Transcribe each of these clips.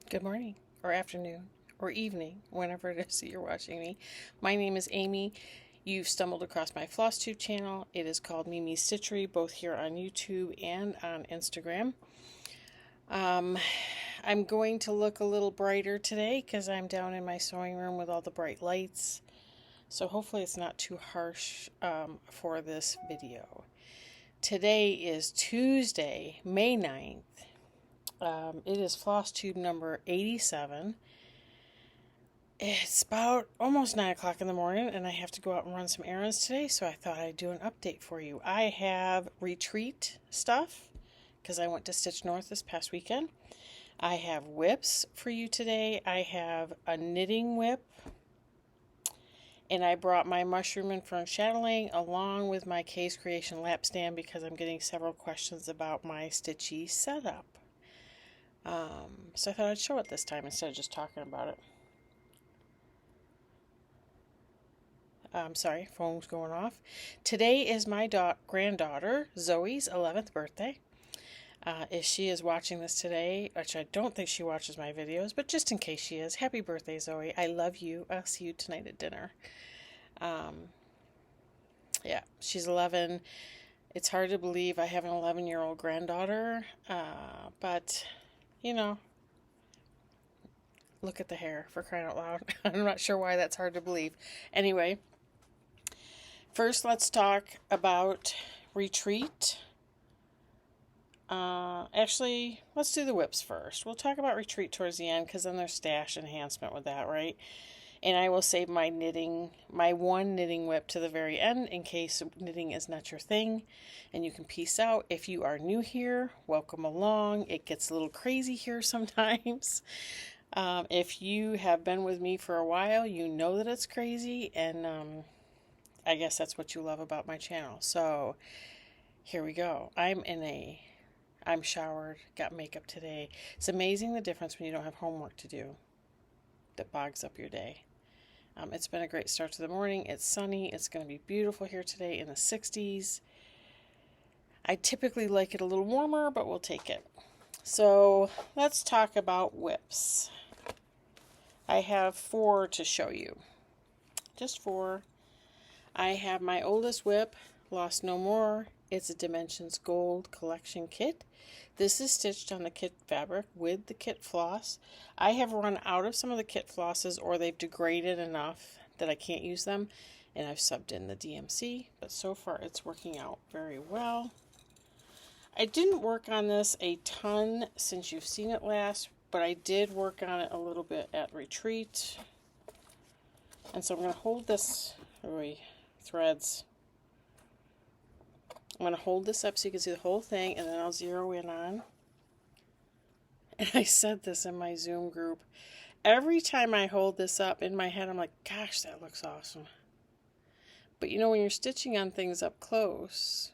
Good morning, or afternoon, or evening, whenever it is that you're watching me. My name is Amy. You've stumbled across my Flosstube channel. It is called Mimi's Stitchery, both here on YouTube and on Instagram. I'm going to look a little brighter today because I'm down in my sewing room with all the bright lights. So hopefully it's not too harsh for this video. Today is Tuesday, May 9th. It is Flosstube number 87. It's about almost 9 o'clock in the morning, and I have to go out and run some errands today, so I thought I'd do an update for you. I have retreat stuff, because I went to Stitch North this past weekend. I have whips for you today. I have a knitting whip, and I brought my mushroom and fern chatelaine along with my K's Creation lap stand because I'm getting several questions about my stitchy setup. So I thought I'd show it this time instead of just talking about it. Sorry, phone's going off. Today is my granddaughter Zoe's 11th birthday. If she is watching this today, which I don't think she watches my videos, but just in case she is, happy birthday, Zoe. I love you. I'll see you tonight at dinner. Yeah, she's 11. It's hard to believe I have an 11-year-old granddaughter, but you know, look at the hair, for crying out loud. I'm not sure why that's hard to believe. Anyway, first let's talk about retreat. Actually, let's do the whips first. We'll talk about retreat towards the end because then there's stash enhancement with that, right? And I will save my one knitting whip to the very end in case knitting is not your thing and you can peace out. If you are new here, welcome along. It gets a little crazy here sometimes. If you have been with me for a while, you know that it's crazy, and I guess that's what you love about my channel. So here we go. I'm showered, got makeup today. It's amazing the difference when you don't have homework to do that bogs up your day. It's been a great start to the morning. It's sunny. It's going to be beautiful here today in the 60s. I typically like it a little warmer, but we'll take it. So let's talk about whips. I have 4 to show you. Just 4. I have my oldest whip, Lost No More. It's a Dimensions Gold collection kit. This is stitched on the kit fabric with the kit floss. I have run out of some of the kit flosses, or they've degraded enough that I can't use them, and I've subbed in the DMC, but so far it's working out very well. I didn't work on this a ton since you've seen it last, but I did work on it a little bit at retreat. And so I'm going to hold this, threads. I'm going to hold this up so you can see the whole thing, and then I'll zero in on. And I said this in my Zoom group. Every time I hold this up in my head, I'm like, gosh, that looks awesome. But you know, when you're stitching on things up close,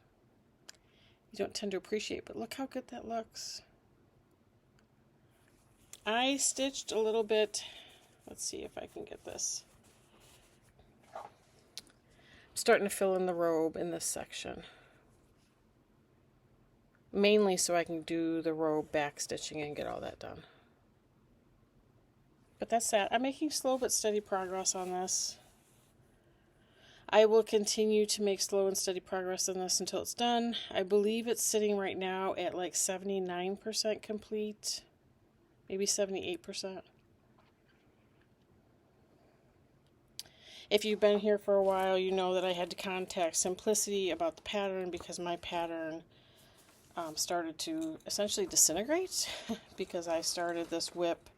you don't tend to appreciate, but look how good that looks. I stitched a little bit. Let's see if I can get this. I'm starting to fill in the robe in this section. Mainly so I can do the robe back stitching and get all that done. But that's that. I'm making slow but steady progress on this. I will continue to make slow and steady progress on this until it's done. I believe it's sitting right now at like 79% complete. Maybe 78%. If you've been here for a while, you know that I had to contact Simplicity about the pattern because my pattern started to essentially disintegrate because I started this whip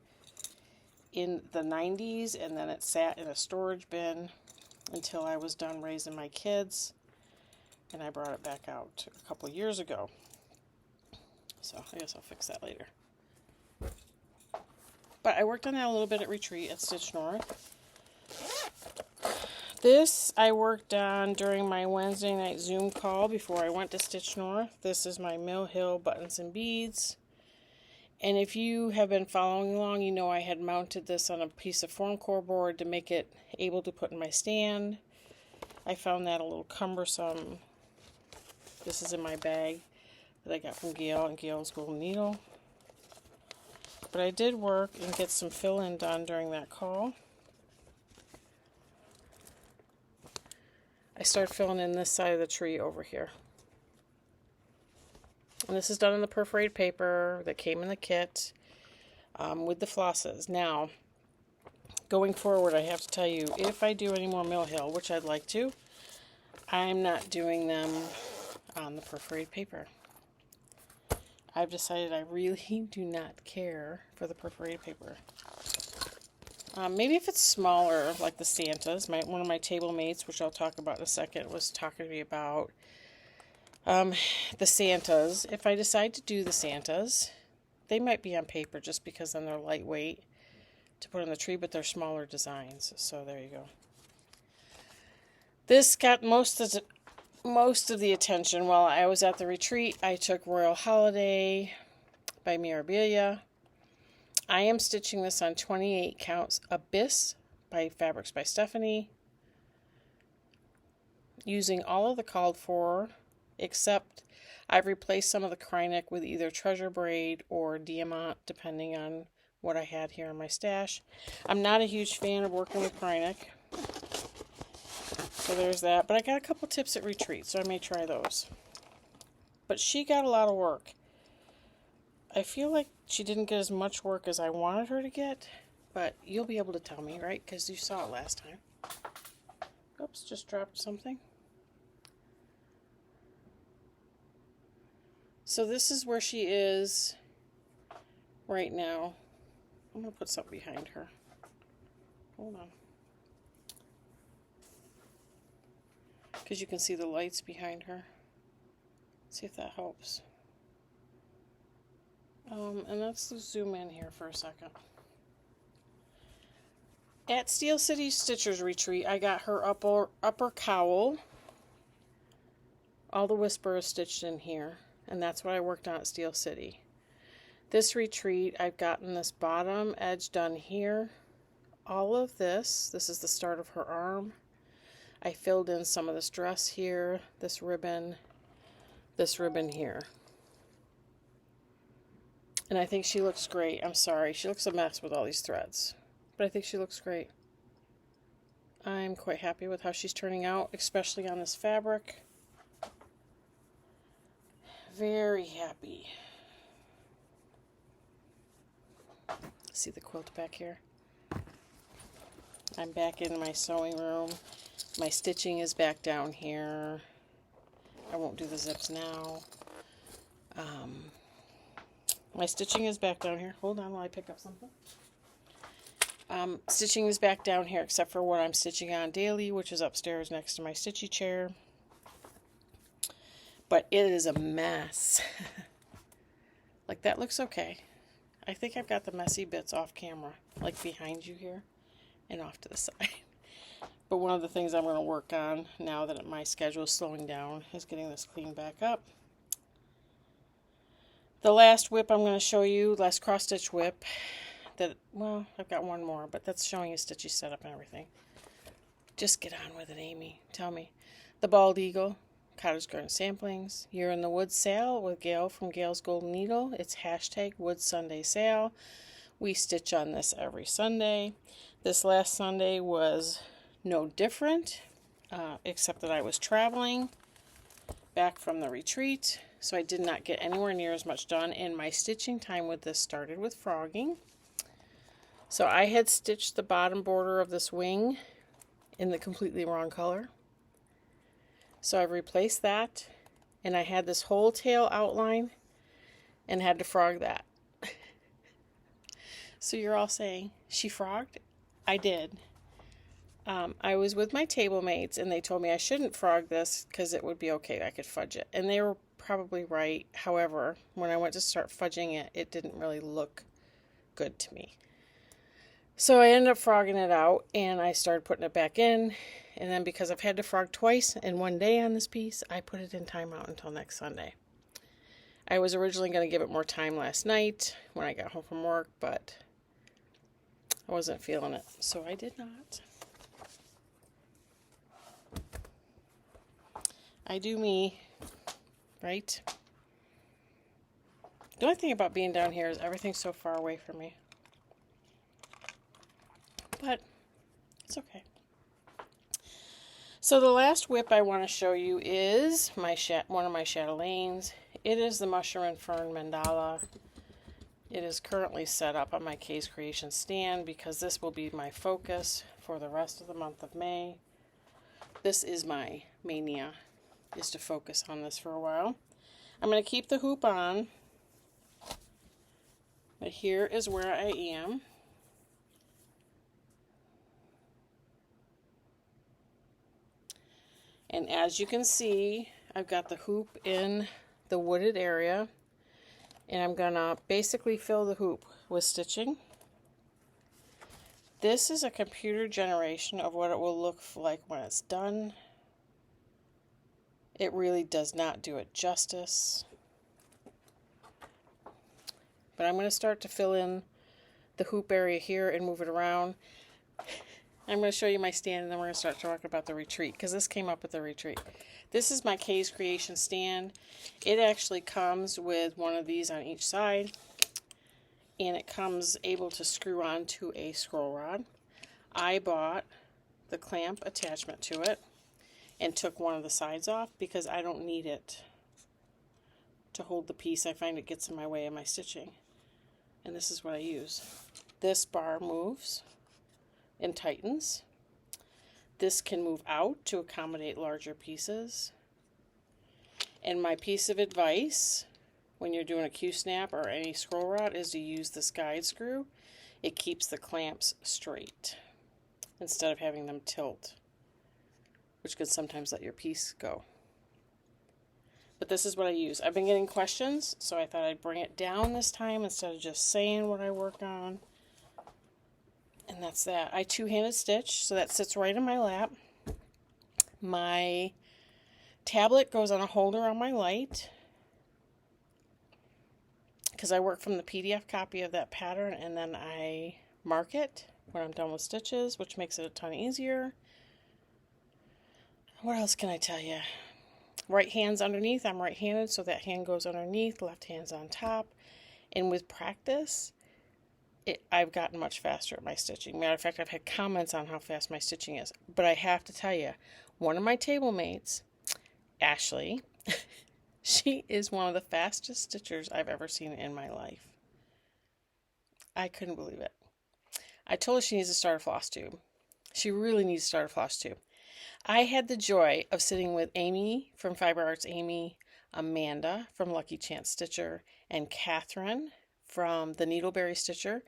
in the 90s and then it sat in a storage bin until I was done raising my kids, and I brought it back out a couple years ago. So I guess I'll fix that later. But I worked on that a little bit at retreat at Stitch North. This I worked on during my Wednesday night Zoom call before I went to Stitch North. This is my Mill Hill buttons and beads. And if you have been following along, you know I had mounted this on a piece of foam core board to make it able to put in my stand. I found that a little cumbersome. This is in my bag that I got from Gail and Gail's Golden Needle. But I did work and get some fill-in done during that call. I started filling in this side of the tree over here. And this is done in the perforated paper that came in the kit with the flosses. Now, going forward, I have to tell you, if I do any more Mill Hill, which I'd like to, I'm not doing them on the perforated paper. I've decided I really do not care for the perforated paper. Maybe if it's smaller, like the Santas. One of my table mates, which I'll talk about in a second, was talking to me about the Santas. If I decide to do the Santas, they might be on paper just because then they're lightweight to put on the tree, but they're smaller designs. So there you go. This got most of the attention while I was at the retreat. I took Royal Holiday by Mirabilia. I am stitching this on 28 counts Abyss by Fabrics by Stephanie, using all of the called for, except I've replaced some of the Krynic with either Treasure Braid or Diamant, depending on what I had here in my stash. I'm not a huge fan of working with Krynic, so there's that. But I got a couple tips at retreat, so I may try those. But she got a lot of work. I feel like she didn't get as much work as I wanted her to get, but you'll be able to tell me, right? Because you saw it last time. Oops, just dropped something. So this is where she is right now. I'm going to put something behind her. Hold on. Because you can see the lights behind her. See if that helps. And let's zoom in here for a second. At Steel City Stitchers Retreat, I got her upper cowl. All the Whisper is stitched in here, and that's what I worked on at Steel City. This retreat, I've gotten this bottom edge done here. All of this is the start of her arm. I filled in some of this dress here, this ribbon here. And I think she looks great. I'm sorry, she looks a mess with all these threads. But I think she looks great. I'm quite happy with how she's turning out, especially on this fabric. Very happy. See the quilt back here? I'm back in my sewing room. My stitching is back down here. I won't do the zips now. My stitching is back down here. Hold on while I pick up something. Stitching is back down here except for what I'm stitching on daily, which is upstairs next to my stitchy chair. But it is a mess. Like, that looks okay. I think I've got the messy bits off camera, like behind you here and off to the side. But one of the things I'm going to work on now that my schedule is slowing down is getting this cleaned back up. The last whip I'm going to show you, last cross stitch whip, well, I've got one more, but that's showing you stitchy setup and everything. Just get on with it, Amy. Tell me. The Bald Eagle, Cottage Garden Samplings. You're in the Wood Sale with Gail from Gail's Golden Needle. It's hashtag Wood Sunday Sale. We stitch on this every Sunday. This last Sunday was no different, except that I was traveling back from the retreat, so I did not get anywhere near as much done, and my stitching time with this started with frogging. So I had stitched the bottom border of this wing in the completely wrong color. So I replaced that, and I had this whole tail outline and had to frog that. So you're all saying, she frogged? I did. I was with my table mates, and they told me I shouldn't frog this because it would be okay. I could fudge it. And they were probably right. However, when I went to start fudging it, it didn't really look good to me. So I ended up frogging it out, and I started putting it back in. And then because I've had to frog twice in one day on this piece, I put it in timeout until next Sunday. I was originally going to give it more time last night when I got home from work, but I wasn't feeling it, so I did not. I do me, right? The only thing about being down here is everything's so far away from me. But it's okay. So the last whip I want to show you is one of my chatelaines. It is the Mushroom and Fern Mandala. It is currently set up on my Case Creation stand because this will be my focus for the rest of the month of May. This is my mania, is to focus on this for a while. I'm going to keep the hoop on, but here is where I am. And as you can see, I've got the hoop in the wooded area, and I'm going to basically fill the hoop with stitching. This is a computer generation of what it will look like when it's done. It really does not do it justice. But I'm going to start to fill in the hoop area here and move it around. I'm going to show you my stand, and then we're going to start talking about the retreat, because this came up with the retreat. This is my Case Creation stand. It actually comes with one of these on each side, and it comes able to screw onto a scroll rod. I bought the clamp attachment to it and took one of the sides off because I don't need it to hold the piece. I find it gets in my way of my stitching. And this is what I use. This bar moves and tightens. This can move out to accommodate larger pieces. And my piece of advice when you're doing a Q-snap or any scroll rod is to use this guide screw. It keeps the clamps straight instead of having them tilt, which could sometimes let your piece go. But this is what I use. I've been getting questions, so I thought I'd bring it down this time instead of just saying what I work on. And that's that. I two-handed stitch, so that sits right in my lap. My tablet goes on a holder on my light because I work from the PDF copy of that pattern, and then I mark it when I'm done with stitches, which makes it a ton easier. What else can I tell you? Right hand's underneath. I'm right-handed, so that hand goes underneath. Left hand's on top. And with practice, I've gotten much faster at my stitching. Matter of fact, I've had comments on how fast my stitching is. But I have to tell you, one of my table mates, Ashley, she is one of the fastest stitchers I've ever seen in my life. I couldn't believe it. I told her she needs to start a Flosstube. She really needs to start a Flosstube. I had the joy of sitting with Amy from Fiber Arts Amy, Amanda from Lucky Chance Stitcher, and Catherine from the Needleberry Stitcher,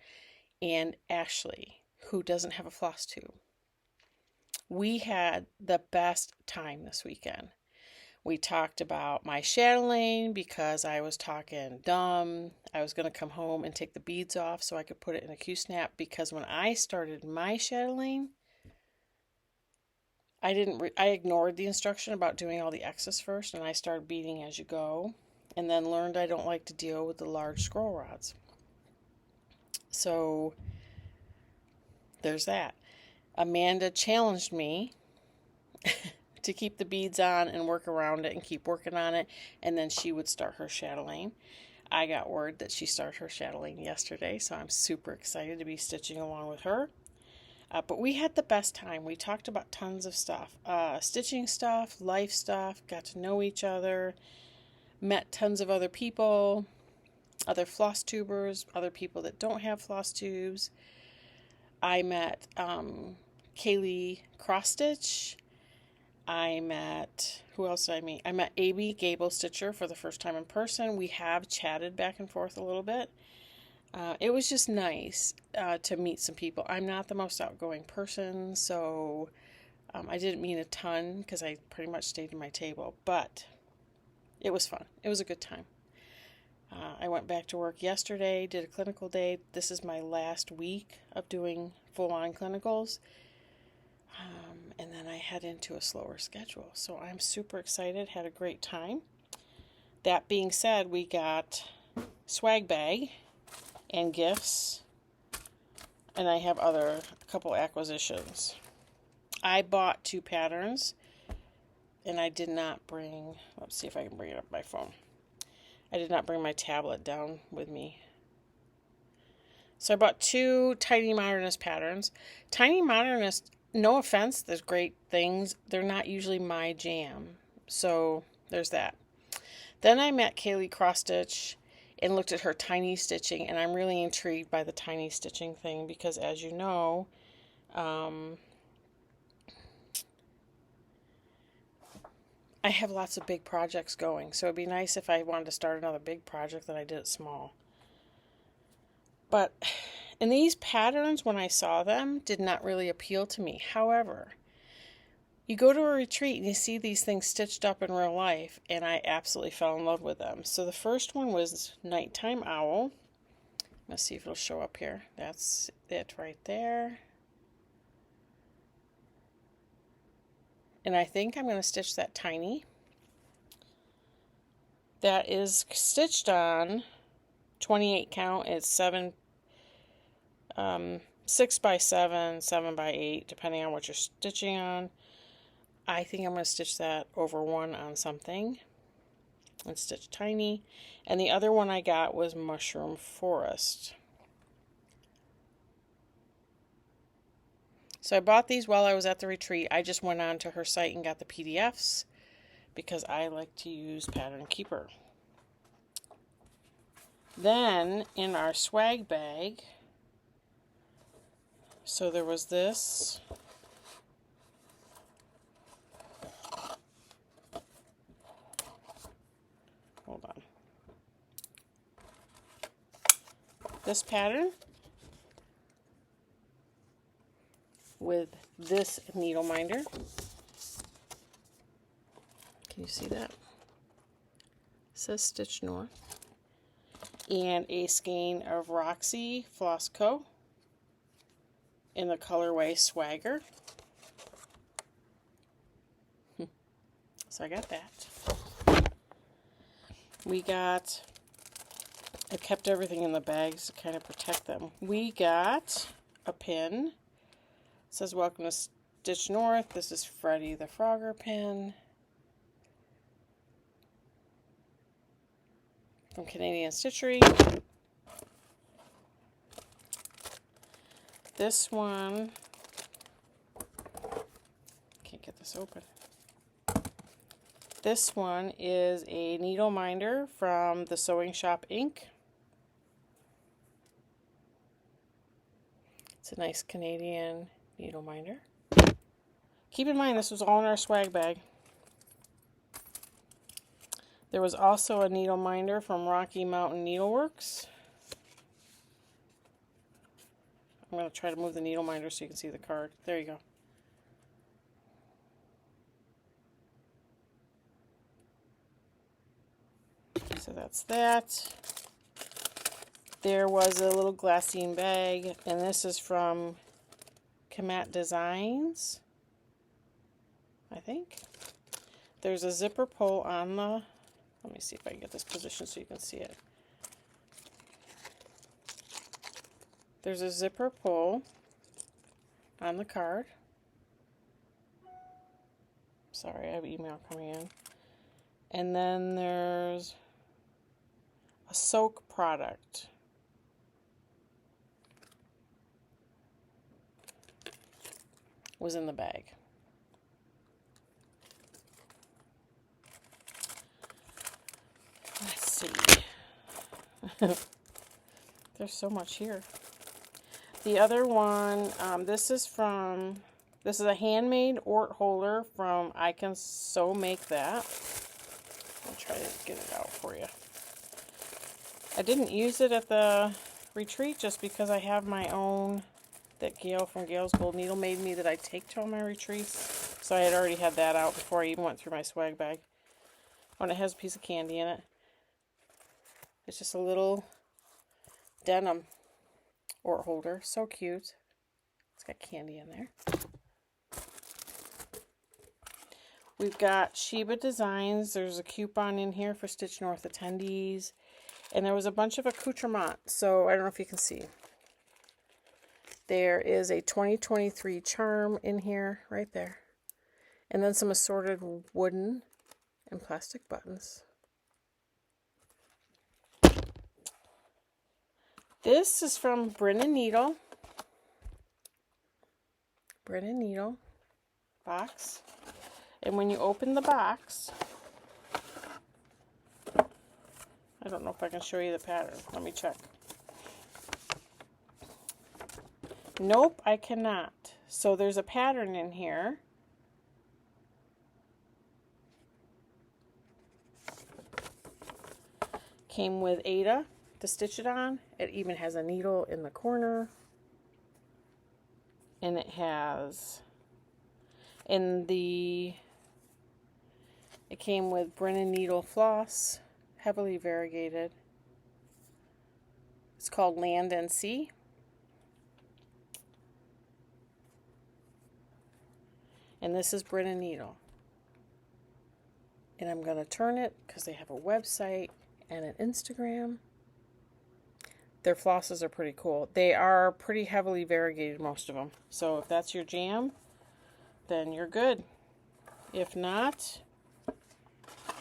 and Ashley, who doesn't have a Flosstube. We had the best time this weekend. We talked about my chatelaine because I was talking dumb. I was going to come home and take the beads off so I could put it in a Q-snap, because when I started my chatelaine, I ignored the instruction about doing all the X's first, and I started beading as you go, and then learned I don't like to deal with the large scroll rods. So there's that. Amanda challenged me to keep the beads on and work around it and keep working on it, and then she would start her chatelaine. I got word that she started her chatelaine yesterday, so I'm super excited to be stitching along with her. But we had the best time. We talked about tons of stuff. Stitching stuff, life stuff, got to know each other, met tons of other people, other floss tubers, other people that don't have floss tubes. I met Kaylee Cross Stitch. I met, who else did I meet? I met Abby Gable Stitcher for the first time in person. We have chatted back and forth a little bit. It was just nice to meet some people. I'm not the most outgoing person, so I didn't meet a ton because I pretty much stayed at my table, but it was fun. It was a good time. I went back to work yesterday, did a clinical day. This is my last week of doing full-on clinicals, and then I head into a slower schedule. So I'm super excited, had a great time. That being said, we got swag bag and gifts, and I have a couple acquisitions. I bought 2 patterns, and I did not bring, let's see if I can bring it up by phone. I did not bring my tablet down with me. So I bought 2 Tiny Modernist patterns. Tiny Modernist, no offense, there's great things. They're not usually my jam. So there's that. Then I met Kaylee Cross Stitch and looked at her tiny stitching, and I'm really intrigued by the tiny stitching thing because, as you know, I have lots of big projects going, so it'd be nice if I wanted to start another big project that I did it small. But in these patterns, when I saw them, did not really appeal to me. However, you go to a retreat and you see these things stitched up in real life, and I absolutely fell in love with them. So the first one was Nighttime Owl. Let's see if it'll show up here. That's it right there. And I think I'm going to stitch that tiny. That is stitched on 28 count. It's 6 by 7, 7 by 8, depending on what you're stitching on. I think I'm going to stitch that over 1 on something and stitch tiny. And the other one I got was Mushroom Forest. So I bought these while I was at the retreat. I just went on to her site and got the PDFs because I like to use Pattern Keeper. Then in our swag bag, so there was this. Hold on. This pattern with this needle minder. Can you see that? It says Stitch North. And a skein of Roxy Floss Co. in the colorway Swagger. So I got that. I kept everything in the bags to kind of protect them. We got a pin. It says Welcome to Stitch North. This is Freddy the Frogger pin. From Canadian Stitchery. This one, can't get this open. This one is a needle minder from the Sewing Shop Inc. It's a nice Canadian needle minder. Keep in mind this was all in our swag bag. There was also a needle minder from Rocky Mountain Needleworks. I'm going to try to move the needle minder so you can see the card. There you go. So that's that. There was a little glassine bag, and this is from Kamat Designs, I think. There's a zipper pull on the... Let me see if I can get this position so you can see it. There's a zipper pull on the card. Sorry, I have email coming in. And then there's a soak product. Was in the bag. Let's see. There's so much here. The other one, this is a handmade Ort holder from I Can Sew Make That. I'll try to get it out for you. I didn't use it at the retreat just because I have my own that Gail from Gail's Gold Needle made me that I take to all my retreats. So I had already had that out before I even went through my swag bag. Oh, and it has a piece of candy in it. It's just a little denim Ort holder. So cute. It's got candy in there. We've got Sheba Designs. There's a coupon in here for Stitch North attendees. And there was a bunch of accoutrement. So I don't know if you can see. There is a 2023 charm in here, right there. And then some assorted wooden and plastic buttons. This is from Brennan Needle. Brennan Needle box. And when you open the box, I don't know if I can show you the pattern. Let me check. Nope, I cannot. So there's a pattern in here. Came with Ada to stitch it on. It even has a needle in the corner. And it has, it came with Brennan Needle floss, heavily variegated. It's called Land and Sea. And this is Brennan Needle. And I'm going to turn it because they have a website and an Instagram. Their flosses are pretty cool. They are pretty heavily variegated, most of them. So if that's your jam, then you're good. If not,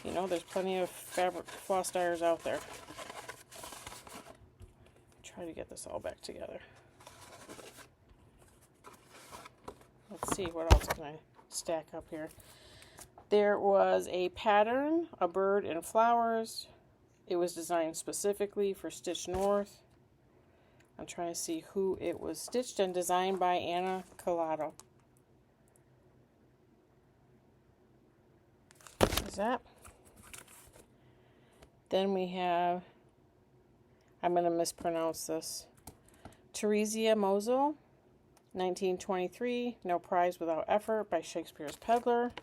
you know, there's plenty of fabric floss dyers out there. Try to get this all back together. Let's see, what else can I stack up here? There was a pattern, a bird and flowers. It was designed specifically for Stitch North. I'm trying to see who it was stitched and designed by Anna Collado. Is that? Then we have, I'm going to mispronounce this, Teresia Mozo, 1923, No Prize Without Effort by Shakespeare's Peddler.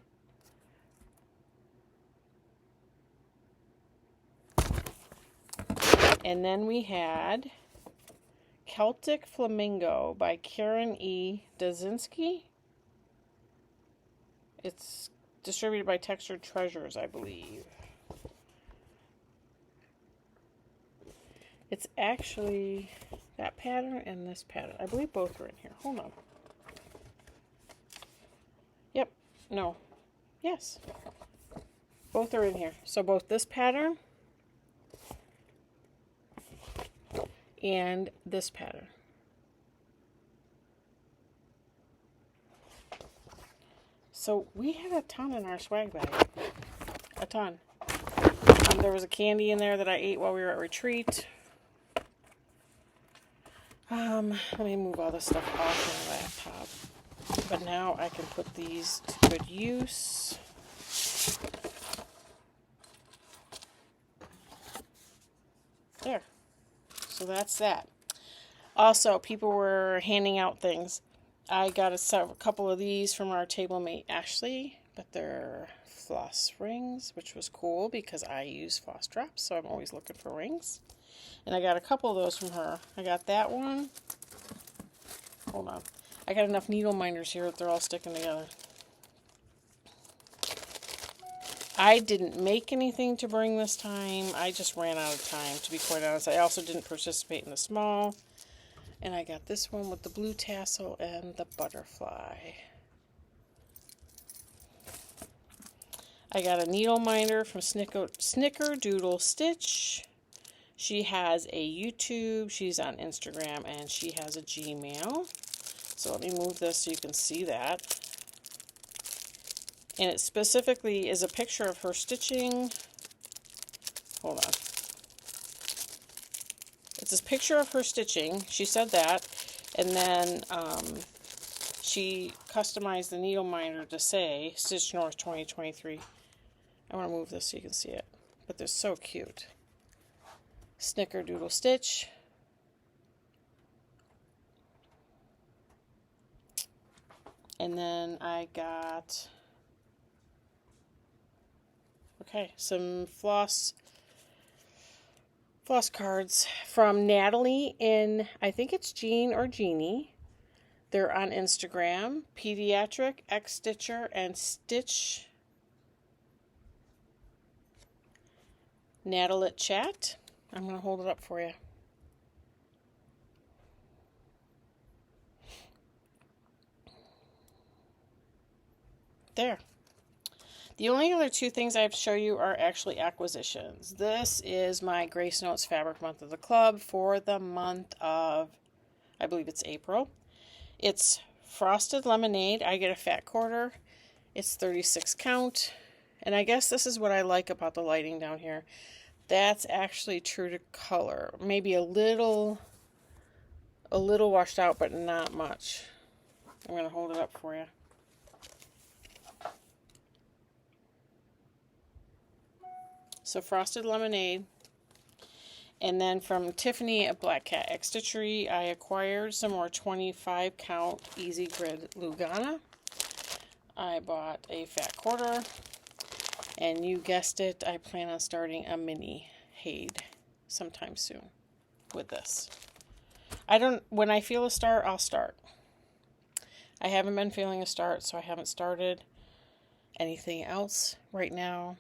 And then we had Celtic Flamingo by Karen E. Dazinski. It's distributed by Textured Treasures, I believe. It's actually that pattern and this pattern. I believe both are in here. Hold on. Yep. No. Yes. Both are in here. So both this pattern and this pattern. So we had a ton in our swag bag. A ton. There was a candy in there that I ate while we were at retreat. Let me move all this stuff off my laptop. But now I can put these to good use. There. So that's that. Also, people were handing out things. I got a couple of these from our table mate Ashley, but they're floss rings, which was cool because I use floss drops, so I'm always looking for rings. And I got a couple of those from her. I got that one. Hold on. I got enough needle minders here that they're all sticking together. I didn't make anything to bring this time. I just ran out of time, to be quite honest. I also didn't participate in the small. And I got this one with the blue tassel and the butterfly. I got a needle minder from Snickerdoodle Stitch. She has a YouTube, she's on Instagram, and she has a Gmail. So let me move this so you can see that. And it specifically is a picture of her stitching. Hold on. It's this picture of her stitching. She said that. And then she customized the needle minder to say Stitch North 2023. I want to move this so you can see it. But they're so cute. Snickerdoodle Stitch. And then I got, okay, some floss cards from Natalie in, I think it's Jean or Jeannie. They're on Instagram, Pediatric, X-Stitcher, and Stitch Natalie Chat. I'm going to hold it up for you. There. The only other two things I have to show you are actually acquisitions. This is my Grace Notes Fabric Month of the Club for the month of, I believe it's April. It's Frosted Lemonade. I get a fat quarter. It's 36 count. And I guess this is what I like about the lighting down here. That's actually true to color. Maybe a little washed out, but not much. I'm going to hold it up for you. So Frosted Lemonade. And then from Tiffany at Black Cat Extra Tree, I acquired some more 25 count Easy Grid Lugana. I bought a fat quarter. And you guessed it, I plan on starting a mini Hade sometime soon with this. When I feel a start, I'll start. I haven't been feeling a start, so I haven't started anything else right now.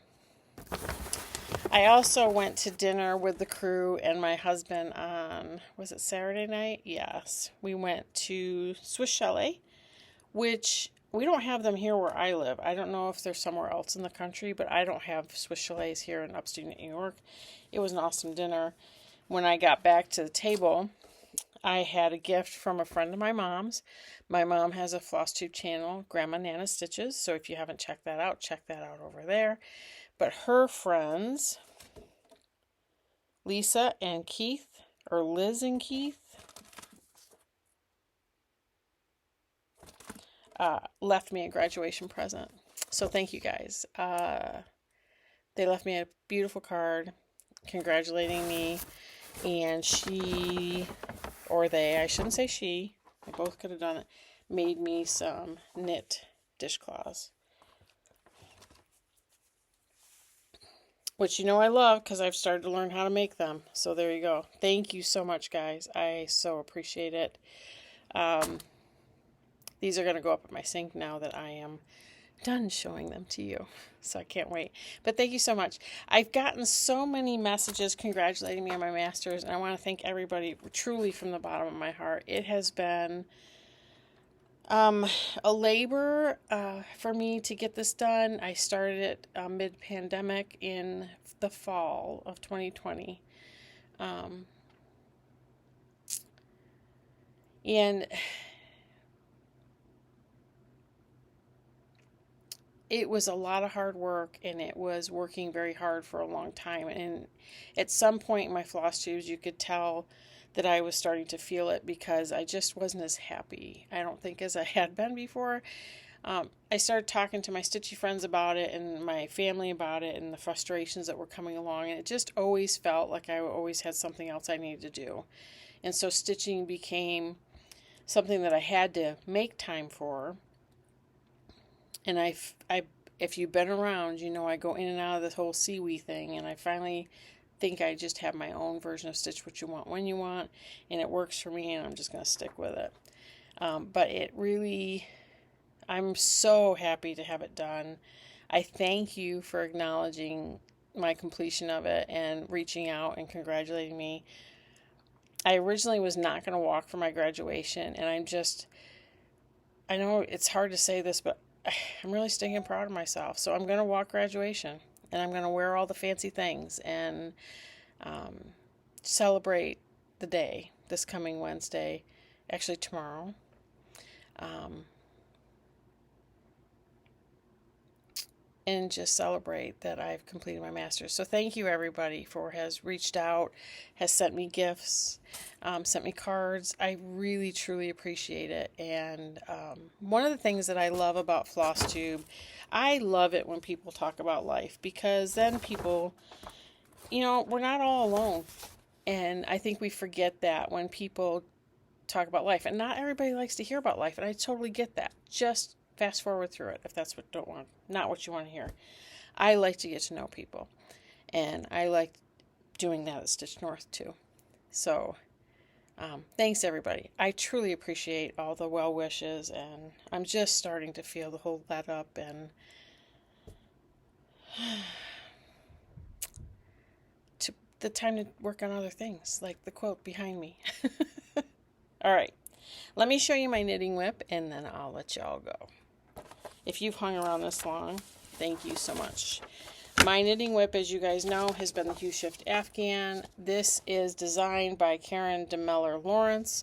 I also went to dinner with the crew and my husband on, was it Saturday night? Yes. We went to Swiss Chalet, which we don't have them here where I live. I don't know if they're somewhere else in the country, but I don't have Swiss Chalets here in upstate New York. It was an awesome dinner. When I got back to the table, I had a gift from a friend of my mom's. My mom has a Flosstube channel, Grandma Nana Stitches, so if you haven't checked that out over there. But her friends, Lisa and Keith, or Liz and Keith, left me a graduation present. So thank you guys. They left me a beautiful card congratulating me. And she, or they, I shouldn't say she, they both could have done it, made me some knit dishcloths. Which you know I love because I've started to learn how to make them. So there you go. Thank you so much, guys. I so appreciate it. These are going to go up at my sink now that I am done showing them to you. So I can't wait. But thank you so much. I've gotten so many messages congratulating me on my masters, and I want to thank everybody truly from the bottom of my heart. It has been a labor for me to get this done. I started it mid-pandemic in the fall of 2020. And it was a lot of hard work, and it was working very hard for a long time. And at some point in my floss tubes, you could tell that I was starting to feel it because I just wasn't as happy, I don't think, as I had been before. I started talking to my stitchy friends about it and my family about it and the frustrations that were coming along, and it just always felt like I always had something else I needed to do. And so stitching became something that I had to make time for. And if you've been around, you know I go in and out of this whole CWE thing, and I finally think I just have my own version of Stitch What You Want When You Want, and it works for me, and I'm just going to stick with it. But it really, I'm so happy to have it done. I thank you for acknowledging my completion of it and reaching out and congratulating me. I originally was not going to walk for my graduation, and I know it's hard to say this, but I'm really stinking proud of myself. So I'm going to walk graduation, and I'm going to wear all the fancy things and celebrate the day this coming Wednesday, actually tomorrow. And just celebrate that I've completed my master's. So thank you everybody has reached out, has sent me gifts, sent me cards. I really truly appreciate it. And one of the things that I love about Flosstube, I love it when people talk about life, because then people, we're not all alone. And I think we forget that when people talk about life, and not everybody likes to hear about life, and I totally get that. Just fast forward through it if that's not what you want to hear. I like to get to know people, and I like doing that at Stitch North too. So thanks everybody. I truly appreciate all the well wishes, and I'm just starting to feel the whole let up and the time to work on other things, like the quote behind me. All right, let me show you my knitting whip, and then I'll let y'all go. If you've hung around this long, Thank you so much. My knitting whip, as you guys know, has been the Hue Shift Afghan. This is designed by Karen DeMeller Lawrence.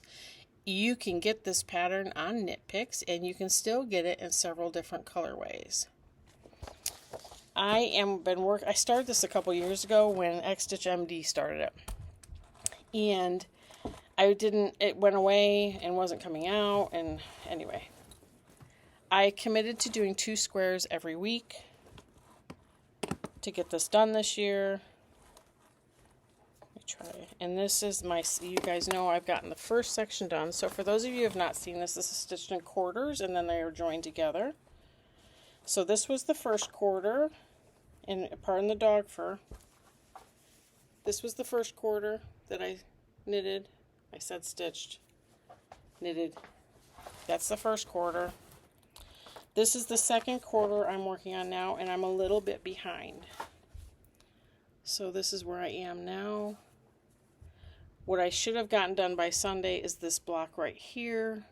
You can get this pattern on Knit Picks, and you can still get it in several different colorways. I started this a couple years ago when X Stitch MD started it. And it went away and wasn't coming out, and anyway. I committed to doing 2 squares every week to get this done this year. Let me try. And this is you guys know I've gotten the first section done. So for those of you who have not seen this is stitched in quarters, and then they are joined together. So this was the first quarter, and pardon the dog fur. This was the first quarter that I knitted. I said stitched. Knitted. That's the first quarter. This is the second quarter I'm working on now, and I'm a little bit behind. So this is where I am now. What I should have gotten done by Sunday is this block right here,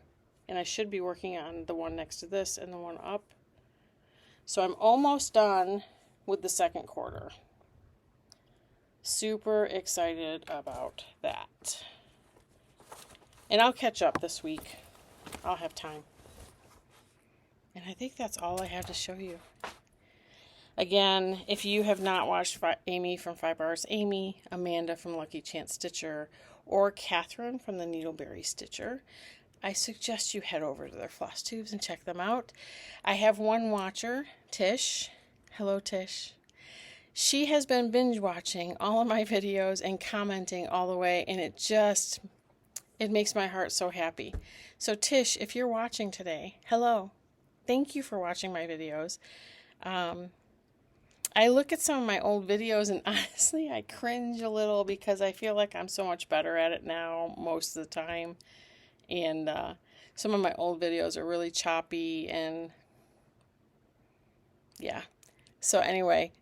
and I should be working on the one next to this and the one up. So I'm almost done with the second quarter. Super excited about that. And I'll catch up this week. I'll have time. And I think that's all I have to show you. Again, if you have not watched Amy from 5 Hours Amy, Amanda from Lucky Chance Stitcher, or Catherine from the Needleberry Stitcher, I suggest you head over to their floss tubes and check them out. I have one watcher, Tish. Hello, Tish. She has been binge watching all of my videos and commenting all the way, and it makes my heart so happy. So Tish, if you're watching today, hello. Thank you for watching my videos. I look at some of my old videos and honestly I cringe a little because I feel like I'm so much better at it now most of the time. And some of my old videos are really choppy and yeah. So anyway,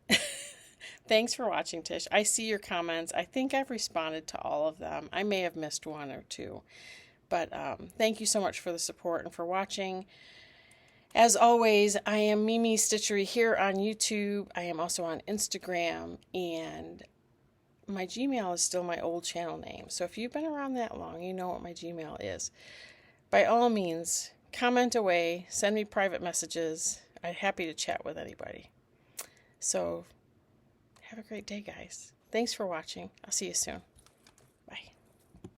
thanks for watching, Tish. I see your comments. I think I've responded to all of them. I may have missed one or two. But thank you so much for the support and for watching. As always, I am Mimi Stitchery here on YouTube. I am also on Instagram, and my Gmail is still my old channel name. So if you've been around that long, you know what my Gmail is. By all means, comment away, send me private messages. I'm happy to chat with anybody. So have a great day, guys. Thanks for watching. I'll see you soon.